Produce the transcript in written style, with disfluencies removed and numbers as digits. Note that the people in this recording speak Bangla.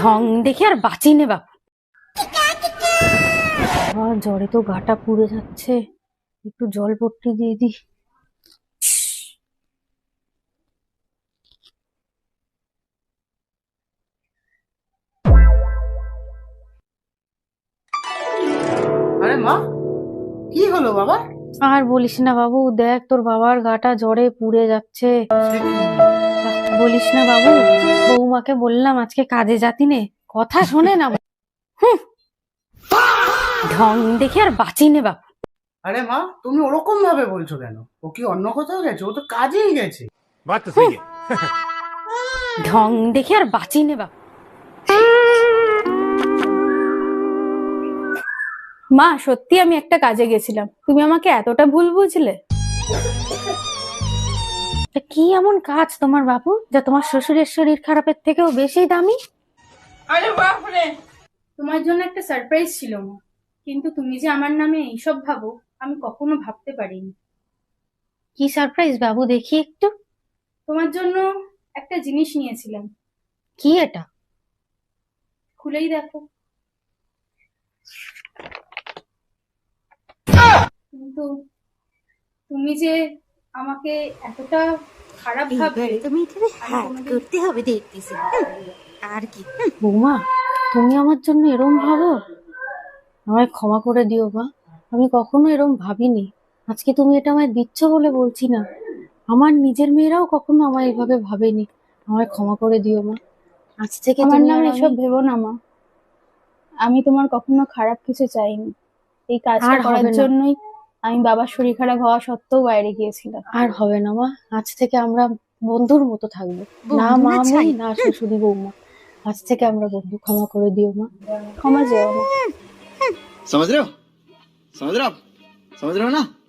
ঢং দেখে আর বাঁচি নে বাপু। জ্বরে তো গাটা পুড়ে যাচ্ছে, একটু জল পট্টি দিয়ে দি। আরে মা, কি হলো বাবা? আর বলিস না বাবু, দেখ তোর বাবার গাটা জ্বরে পুড়ে যাচ্ছে। বলিস না বাবু, বৌমাকে বললাম আজকে কাজে যাতি নে, কথা শোনে না। ঢং দেখে আর বাঁচি নে বাপু। আরে মা, তুমি ওরকম ভাবে বলছো কেন? ও কি অন্য কোথাও গেছে? ও তো কাজেই গেছে। बात तो सही है। ঢং দেখে আর বাঁচি নে বাপু। মা, সত্যি আমি একটা কাজে গেছিলাম, তুমি আমাকে এতটা ভুল বুঝলে? তা কি এমন কাজ তোমার বাবু, যা তোমার শ্বশুরের শরীর খারাপের থেকেও বেশি দামি? আরে বাপরে, তোমার জন্য একটা সারপ্রাইজ ছিল মা, কিন্তু তুমি যে আমার নামে এইসব ভাবো আমি কখনো ভাবতে পারিনি। কি সারপ্রাইজ বাবু, দেখি একটু। তোমার জন্য একটা জিনিস নিয়েছিলাম, কি এটা? খুলেই দেখো। কিন্তু তুমি যে আমাকে এতটা খারাপ ভাববে তুমি আমি কোনোদিন- করতে হবে দেখতেছি। আর কি বৌমা, তুমি আমার জন্য এরম ভাবো? আমায় ক্ষমা করে দিও মা, আমি কখনো এরম ভাবিনি। আজকে তুমি এটা আমায় দিচ্ছ বলে বলছি না, আমার নিজের মেয়েরাও কখনো আমায় এভাবে ভাবেনি। আমায় ক্ষমা করে দিও মা, আজ থেকে আমার তুমি নামে আর এসব আমি। ভেবো না মা, আমি তোমার কখনো খারাপ কিছু চাইনি। এই কাজটা আর করার হবে না, জন্যই আমি বাবার শরীর খারাপ হওয়া সত্ত্বেও বাইরে গিয়েছিলাম। আর হবে না মা, আজ থেকে আমরা বন্ধুর মতো থাকবো। না বন্ধু না মামি ছাই। না শ্বশুরি বৌমা, আজ থেকে আমরা বন্ধু। ক্ষমা করে দিও মা। ক্ষমা চেও না। समझ रहे हो? समझ रहे हो आप? समझ रहे हो ना?